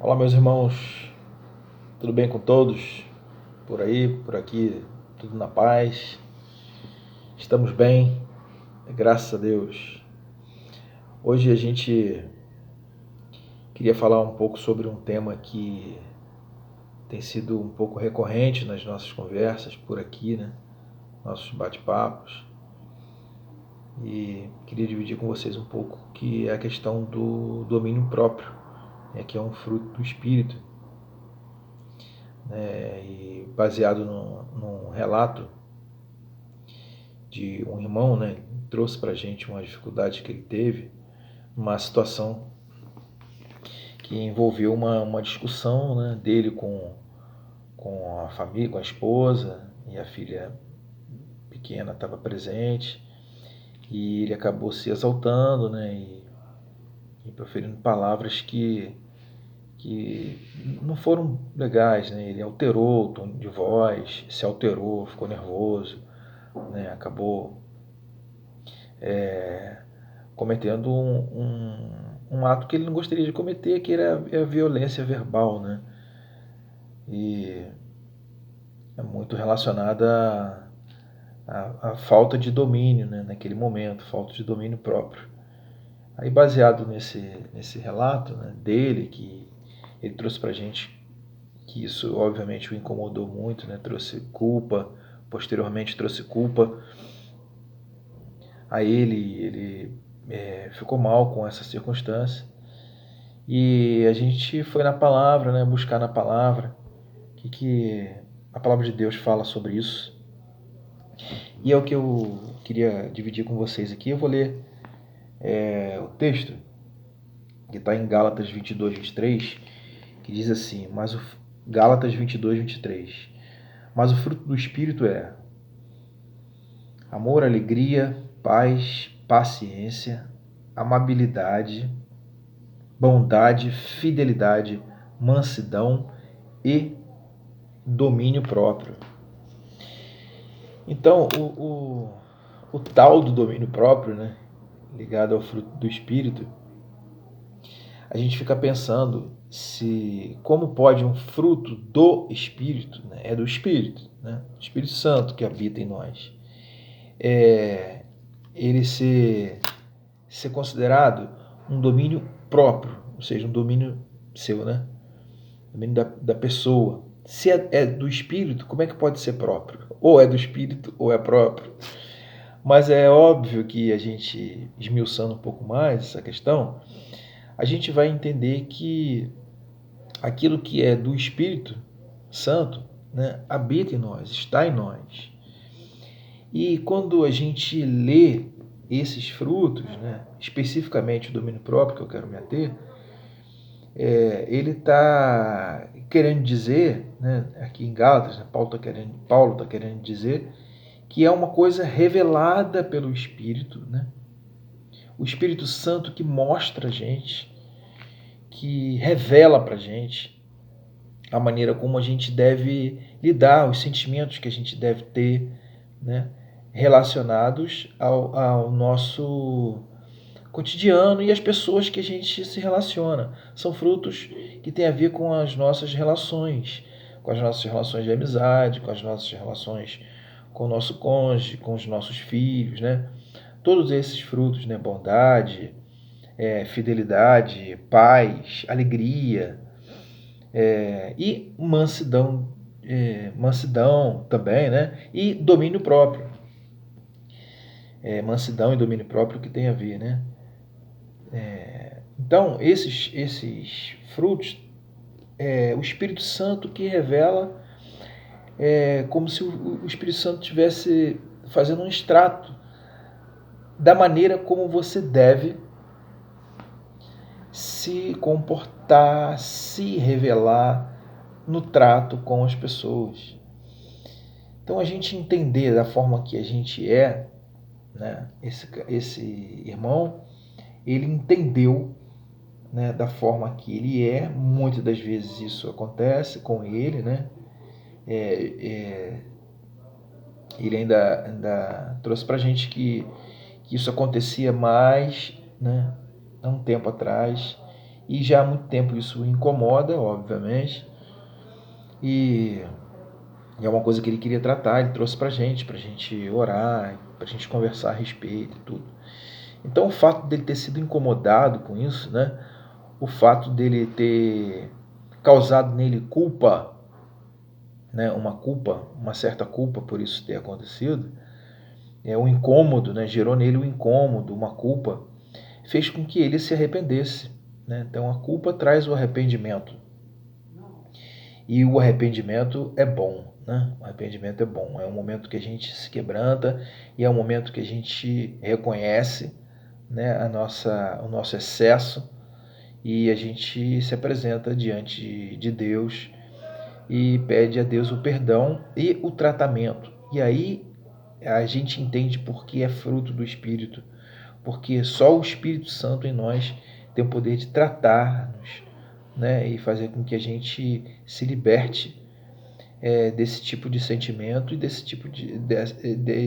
Olá, meus irmãos, tudo bem com todos? Por aí, por aqui, tudo na paz? Estamos bem, graças a Deus. Hoje a gente queria falar um pouco sobre um tema que tem sido um pouco recorrente nas nossas conversas por aqui, né? Nossos bate-papos. E queria dividir com vocês um pouco que é a questão do domínio próprio, né? Que é um fruto do Espírito, né? E baseado num relato de um irmão, né, trouxe para a gente uma dificuldade que ele teve, uma situação que envolveu uma discussão, né, dele com a família, com a esposa, e a filha pequena estava presente, e ele acabou se exaltando, né, e proferindo palavras que não foram legais, né? Ele alterou o tom de voz, se alterou, ficou nervoso, né? Acabou cometendo um ato que ele não gostaria de cometer, que era a violência verbal, né? E é muito relacionada à falta de domínio, né? Naquele momento, falta de domínio próprio. Aí, baseado nesse relato, né, dele, que ele trouxe pra gente, que isso obviamente o incomodou muito, né? Trouxe culpa, posteriormente trouxe culpa a ele ficou mal com essa circunstância. E a gente foi na palavra, né, buscar na palavra que a palavra de Deus fala sobre isso. E é o que eu queria dividir com vocês aqui. Eu vou ler o texto que está em Gálatas 22, 23, que diz assim, Gálatas 22, 23, mas o fruto do Espírito é amor, alegria, paz, paciência, amabilidade, bondade, fidelidade, mansidão e domínio próprio. Então, o tal do domínio próprio, né, ligado ao fruto do Espírito, a gente fica pensando como pode um fruto do Espírito, né, é do Espírito, né, Espírito Santo que habita em nós, ele ser considerado um domínio próprio, ou seja, um domínio seu, né, domínio da pessoa. Se é do Espírito, como é que pode ser próprio? Ou é do Espírito ou é próprio. Mas é óbvio que a gente, esmiuçando um pouco mais essa questão, a gente vai entender que aquilo que é do Espírito Santo, né, habita em nós, está em nós. E quando a gente lê esses frutos, né, especificamente o domínio próprio que eu quero me ater, ele está querendo dizer, né, aqui em Gálatas, né, Paulo está querendo dizer que é uma coisa revelada pelo Espírito, né? O Espírito Santo que mostra a gente, que revela para a gente a maneira como a gente deve lidar, os sentimentos que a gente deve ter, né, relacionados ao nosso cotidiano e as pessoas que a gente se relaciona. São frutos que têm a ver com as nossas relações, com as nossas relações de amizade, com as nossas relações com o nosso cônjuge, com os nossos filhos, né? Todos esses frutos, né? Bondade, fidelidade, paz, alegria, e mansidão também, né? E domínio próprio. Mansidão e domínio próprio que tem a ver, né? Então, esses frutos, o Espírito Santo que revela, como se o Espírito Santo estivesse fazendo um extrato da maneira como você deve se comportar, se revelar no trato com as pessoas. Então, a gente entender da forma que a gente é, né, esse irmão, ele entendeu, né, da forma que ele é. Muitas das vezes isso acontece com ele, né? Ele ainda trouxe para a gente que isso acontecia mais, né, há um tempo atrás, E já há muito tempo isso o incomoda, obviamente, e é uma coisa que ele queria tratar, ele trouxe pra gente orar, pra gente conversar a respeito e tudo. Então o fato dele ter sido incomodado com isso, né? O fato dele ter causado nele culpa, né? Uma certa culpa por isso ter acontecido, um incômodo, né? Gerou nele um incômodo, uma culpa, fez com que ele se arrependesse, né? Então a culpa traz o arrependimento. E o arrependimento é bom, né? O arrependimento é bom. É um momento que a gente se quebranta e é um momento que a gente reconhece, né, o nosso excesso, e a gente se apresenta diante de Deus e pede a Deus o perdão e o tratamento. E aí a gente entende porque é fruto do Espírito, porque só o Espírito Santo em nós tem o poder de tratar-nos, né, e fazer com que a gente se liberte desse tipo de sentimento e desse tipo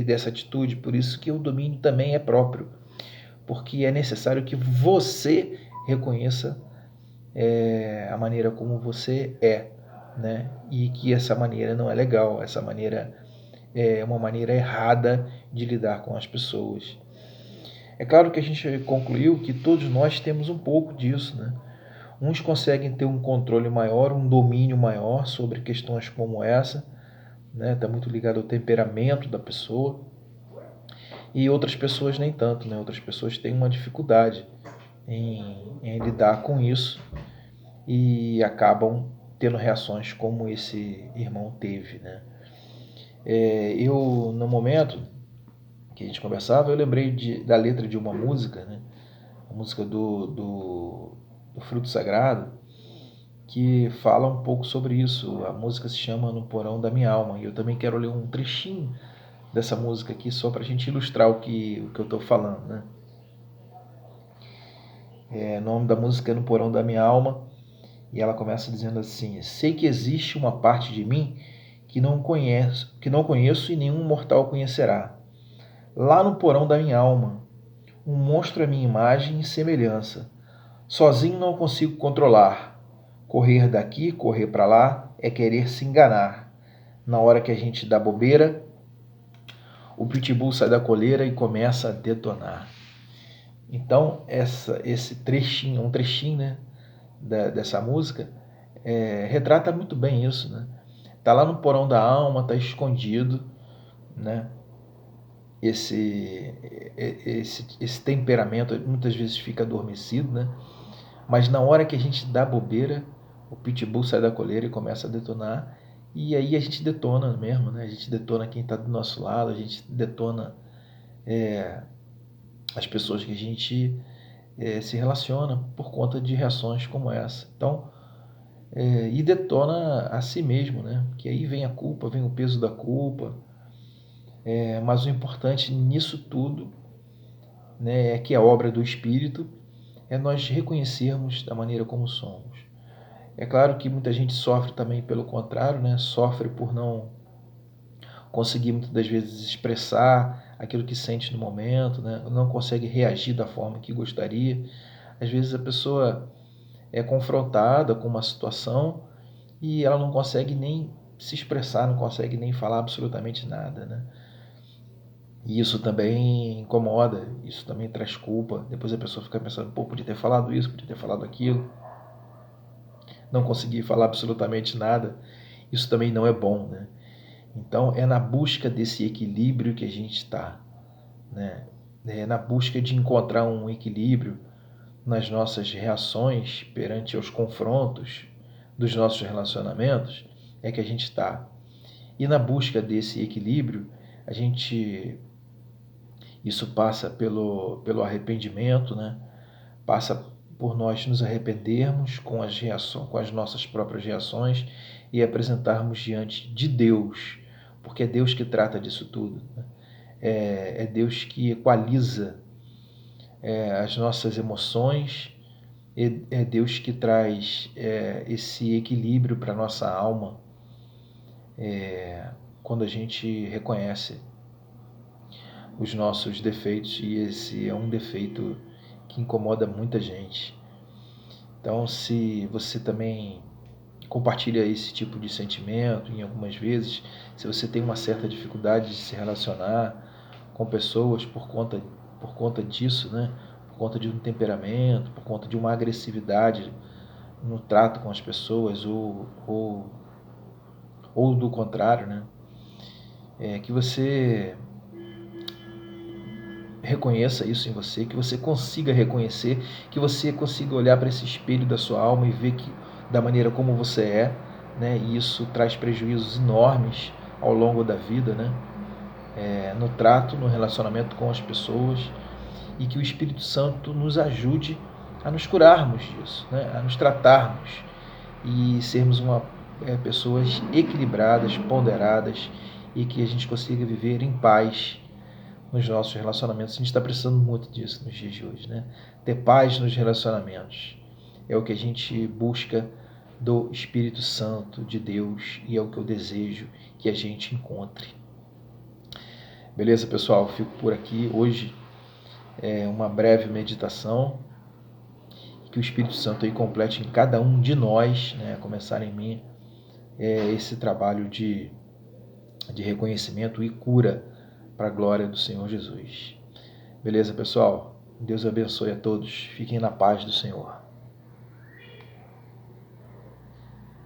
dessa atitude. Por isso que o domínio também é próprio, porque é necessário que você reconheça a maneira como você é, né? E que essa maneira não é legal, essa maneira é uma maneira errada de lidar com as pessoas. É claro que a gente concluiu que todos nós temos um pouco disso, né? Uns conseguem ter um controle maior, um domínio maior sobre questões como essa, né? Está muito ligado ao temperamento da pessoa, e outras pessoas nem tanto, né? Outras pessoas têm uma dificuldade em lidar com isso e acabam tendo reações como esse irmão teve, né? No momento que a gente conversava, eu lembrei da letra de uma música, né? A música do Fruto Sagrado, que fala um pouco sobre isso. A música se chama No Porão da Minha Alma, e eu também quero ler um trechinho dessa música aqui só para a gente ilustrar o que eu estou falando, né? O nome da música é No Porão da Minha Alma, e ela começa dizendo assim: sei que existe uma parte de mim que não conheço e nenhum mortal conhecerá. Lá no porão da minha alma, um monstro é minha imagem e semelhança. Sozinho não consigo controlar. Correr daqui, correr para lá, é querer se enganar. Na hora que a gente dá bobeira, o pitbull sai da coleira e começa a detonar. Então, esse trechinho, um trechinho, né, dessa música, retrata muito bem isso, né? Tá lá no porão da alma, tá escondido, né? Esse temperamento muitas vezes fica adormecido, né? Mas na hora que a gente dá bobeira, o pitbull sai da coleira e começa a detonar. E aí a gente detona mesmo, né? A gente detona quem está do nosso lado, a gente detona as pessoas que a gente se relaciona por conta de reações como essa. Então, e detona a si mesmo, né? Que aí vem a culpa, vem o peso da culpa. Mas o importante nisso tudo, né, é que a obra do Espírito é nós reconhecermos da maneira como somos. É claro que muita gente sofre também pelo contrário, né? Sofre por não conseguir muitas das vezes expressar aquilo que sente no momento, né? Não consegue reagir da forma que gostaria. Às vezes a pessoa é confrontada com uma situação e ela não consegue nem se expressar, não consegue nem falar absolutamente nada, né? E isso também incomoda, isso também traz culpa. Depois a pessoa fica pensando, pô, podia ter falado isso, podia ter falado aquilo. Não conseguir falar absolutamente nada, isso também não é bom, né? Então é na busca desse equilíbrio que a gente está, né? É na busca de encontrar um equilíbrio nas nossas reações perante os confrontos dos nossos relacionamentos, é que a gente está. E na busca desse equilíbrio, isso passa pelo arrependimento, né? Passa por nós nos arrependermos com as nossas próprias reações e apresentarmos diante de Deus, porque é Deus que trata disso tudo, né? É Deus que equaliza as nossas emoções, é Deus que traz esse equilíbrio para a nossa alma quando a gente reconhece os nossos defeitos, e esse é um defeito que incomoda muita gente. Então, se você também compartilha esse tipo de sentimento, em algumas vezes, se você tem uma certa dificuldade de se relacionar com pessoas por conta disso, né? Por conta de um temperamento, por conta de uma agressividade no trato com as pessoas, ou do contrário, né? Que você reconheça isso em você, que você consiga reconhecer, que você consiga olhar para esse espelho da sua alma e ver que da maneira como você é, né? E isso traz prejuízos enormes ao longo da vida, né? No trato, no relacionamento com as pessoas, e que o Espírito Santo nos ajude a nos curarmos disso, né? A nos tratarmos e sermos pessoas equilibradas, ponderadas, e que a gente consiga viver em paz nos nossos relacionamentos. A gente está precisando muito disso nos dias de hoje, né? Ter paz nos relacionamentos é o que a gente busca do Espírito Santo de Deus, e é o que eu desejo que a gente encontre. Beleza, pessoal? Fico por aqui. Hoje é uma breve meditação, que o Espírito Santo aí complete em cada um de nós, né? A começar em mim, esse trabalho de reconhecimento e cura para a glória do Senhor Jesus. Beleza, pessoal? Deus abençoe a todos. Fiquem na paz do Senhor.